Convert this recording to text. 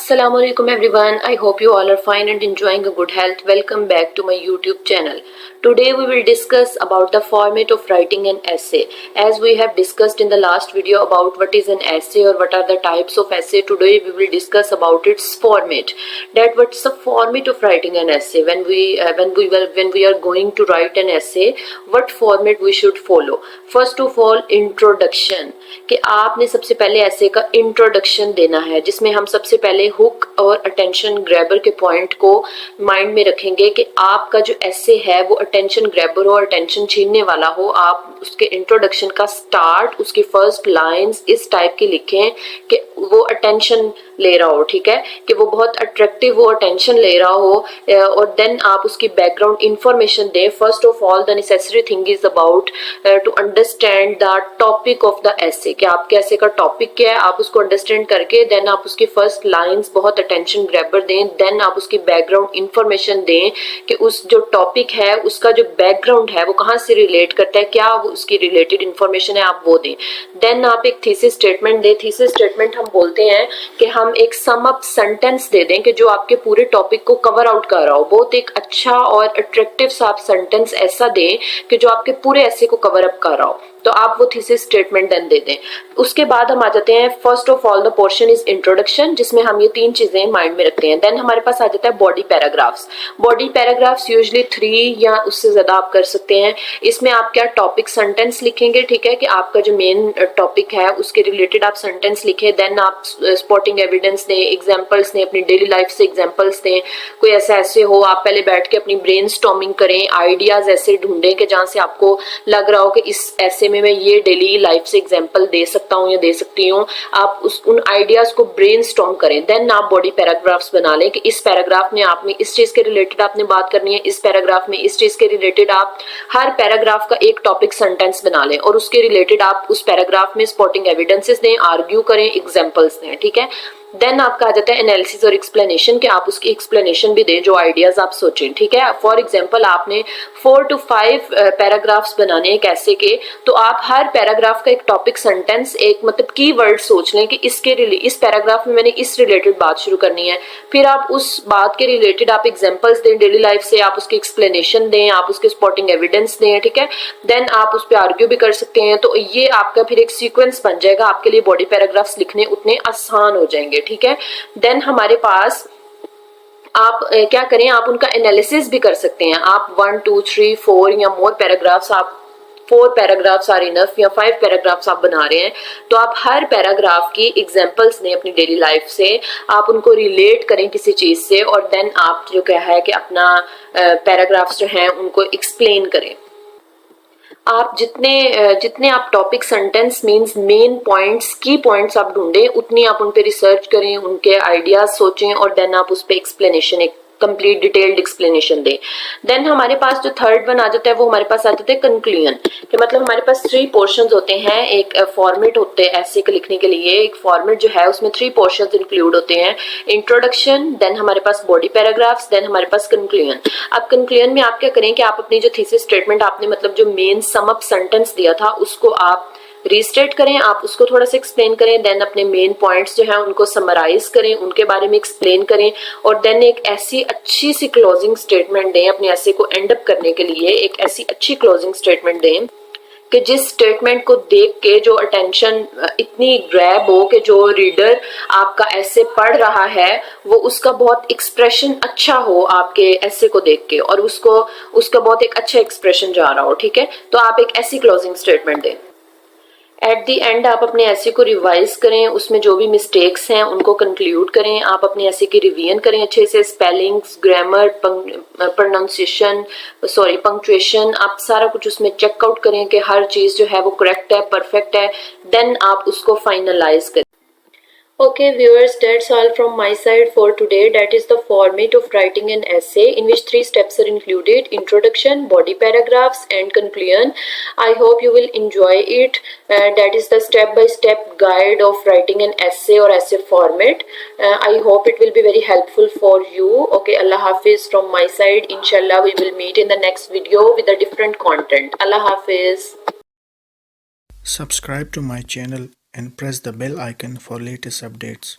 Assalamualaikum everyone. I hope you all are fine and enjoying a good health. Welcome back to my YouTube channel. Today we will discuss about the format of writing an essay. As we have discussed in the last video about what is an essay or what are the types of essay, today we will discuss about its format. That what's the format of writing an essay when we are going to write an essay, what format we should follow. First of all, introduction. कि आपने सबसे पहले ऐसे का introduction देना है जिसमें हम सबसे पहले हुक और अटेंशन ग्रैबर के पॉइंट को माइंड में रखेंगे कि आपका जो ऐसे है वो अटेंशन ग्रैबर हो, अटेंशन छीनने वाला हो। आप उसके इंट्रोडक्शन का स्टार्ट, उसकी फर्स्ट लाइंस इस टाइप की लिखें कि वो अटेंशन ले रहा हो, ठीक है, कि वो बहुत अट्रैक्टिव हो, अटेंशन ले रहा हो। और देन आप उसकी बैकग्राउंड इंफॉर्मेशन दें। First of all the necessary thing is about to understand the topic of the ऐसे, कि आपके ऐसे का टॉपिक क्या है, आप उसको अंडरस्टैंड करके देन आप उसकी फर्स्ट लाइंस बहुत अटेंशन ग्रैबर दें। देन आप उसकी बैकग्राउंड इंफॉर्मेशन दें कि उस जो टॉपिक है उसका जो बैकग्राउंड है वो कहाँ से रिलेट करता है, क्या वो उसकी रिलेटेड इंफॉर्मेशन है, आप वो दें। देन आप एक थीसिस स्टेटमेंट दें। थीसिस स्टेटमेंट हम बोलते हैं कि हम एक सम अप सेंटेंस दे दें कि जो आपके पूरे टॉपिक को कवर आउट कर रहा हो। बहुत एक अच्छा और अट्रैक्टिव सा आप सेंटेंस ऐसा दें कि जो आपके पूरे ऐसे को कवर अप कर रहा हो, तो आप वो थीसिस स्टेटमेंट देन दे दें। उसके बाद हम आ जाते हैं, first of all the portion is introduction, जिसमें हम ये तीन चीजें माइंड में रखते हैं। देन हमारे पास आ जाता है body paragraphs. Body paragraphs usually 3 या उससे ज्यादा आप कर सकते हैं। इसमें आप क्या टॉपिक सेंटेंस लिखेंगे, ठीक है, कि आपका जो मेन टॉपिक है उसके रिलेटेड आप सेंटेंस लिखें। देन आप स्पॉटिंग एविडेंस दें, एग्जाम्पल्स दें, अपनी डेली लाइफ से एग्जाम्पल्स दें। कोई ऐसा ऐसे हो, आप पहले बैठ के अपनी ब्रेन स्टॉर्मिंग करें, आइडियाज ऐसे ढूंढें कि जहां से आपको लग रहा हो कि इस ऐसे में मैं ये डेली लाइफ से एग्जांपल दे सकता हूँ या दे सकती हूँ। आप उन आइडियाज को ब्रेनस्टॉर्म करें। देन आप बॉडी पैराग्राफ्स बना लें कि इस पैराग्राफ में आपने इस चीज के रिलेटेड आपने बात करनी है, इस पैराग्राफ में इस चीज के रिलेटेड। आप हर पैराग्राफ का एक टॉपिक सेंटेंस बना लें और उसके रिलेटेड आप उस पैराग्राफ में स्पॉटिंग एविडेंसेस दें, आर्ग्यू करें, एग्जाम्पल्स दें, ठीक है। देन आपका आ जाता है एनालिसिस और एक्सप्लेनेशन, कि आप उसकी एक्सप्लेनेशन भी दें जो आइडियाज आप सोचें, ठीक है। फॉर एग्जांपल आपने 4 to 5 पैराग्राफ्स बनाने एक ऐसे के, तो आप हर पैराग्राफ का एक टॉपिक सेंटेंस, एक मतलब की वर्ड सोच लें कि इस पैराग्राफ में मैंने इस रिलेटेड बात शुरू करनी है। फिर आप उस बात के रिलेटेड आप एग्जाम्पल्स दें डेली लाइफ से, आप उसकी एक्सप्लेनेशन दें, आप उसके स्पॉटिंग एविडेंस दें, ठीक है। देन आप उस पर आर्ग्यू भी कर सकते हैं। तो ये आपका फिर एक सीक्वेंस बन जाएगा, आपके लिए बॉडी पैराग्राफ्स लिखने उतने आसान हो जाएंगे, ठीक है। देन हमारे पास आप क्या करें, आप उनका एनालिसिस भी कर सकते हैं। आप 1 2 3 4 या मोर पैराग्राफ्स, आप 4 पैराग्राफ्स आर इनफ या 5 पैराग्राफ्स आप बना रहे हैं, तो आप हर पैराग्राफ की एग्जांपल्स दें अपनी डेली लाइफ से, आप उनको रिलेट करें किसी चीज से, और देन आप जो क्या है कि अपना पैराग्राफ्स जो हैं उनको एक्सप्लेन करें। आप जितने आप topic sentence means main points, की पॉइंट्स आप ढूंढें, उतनी आप उन पे रिसर्च करें, उनके आइडियाज सोचें और देन आप उस पे एक्सप्लेनेशन, एक कंप्लीट डिटेल्ड एक्सप्लेनेशन दें। देन हमारे पास जो थर्ड वन आ जाता है वो हमारे पास आ जाता है कंक्लूजन, कि मतलब हमारे पास 3 पोर्शंस होते हैं। एक फॉर्मेट होते हैं ऐसे के लिखने के लिए, एक फॉर्मेट जो है उसमें 3 पोर्शंस इंक्लूड होते हैं। इंट्रोडक्शन, देन हमारे पास बॉडी पैराग्राफ्स, देन हमारे पास कंक्लूजन। अब कंक्लूजन में आप क्या करें कि आप अपनी जो थीसिस स्टेटमेंट आपने मतलब जो मेन सम अप सेंटेंस दिया था उसको आप रीस्टेट करें, आप उसको थोड़ा सा एक्सप्लेन करें। देन अपने मेन पॉइंट्स जो हैं उनको समराइज करें, उनके बारे में एक्सप्लेन करें, और देन एक ऐसी अच्छी सी क्लोजिंग स्टेटमेंट दें अपने ऐसे को एंड अप करने के लिए। एक ऐसी अच्छी क्लोजिंग स्टेटमेंट दें कि जिस स्टेटमेंट को देख के जो अटेंशन इतनी ग्रैब हो कि जो रीडर आपका ऐसे पढ़ रहा है वो उसका बहुत एक्सप्रेशन अच्छा हो आपके ऐसे को देख के, और उसका बहुत एक अच्छा एक्सप्रेशन जा रहा हो, ठीक है। तो आप एक ऐसी क्लोजिंग स्टेटमेंट दें। एट दी एंड आप अपने ऐसे को रिवाइज करें, उसमें जो भी मिस्टेक्स हैं उनको कंक्लूड करें, आप अपने ऐसे की रिवीजन करें अच्छे से, स्पेलिंग्स, ग्रामर, प्रोनाउंसिएशन, पंक्चुएशन, आप सारा कुछ उसमें चेकआउट करें कि हर चीज जो है वो करेक्ट है, परफेक्ट है। देन आप उसको फाइनलाइज करें। Okay viewers, that's all from my side for today. That is the format of writing an essay in which 3 steps are included: introduction, body paragraphs and conclusion. I hope you will enjoy it. That is the step-by-step guide of writing an essay or essay format. I hope it will be very helpful for you. Okay, Allah Hafiz from my side. Inshallah we will meet in the next video with a different content. Allah Hafiz. Subscribe to my channel and press the bell icon for latest updates.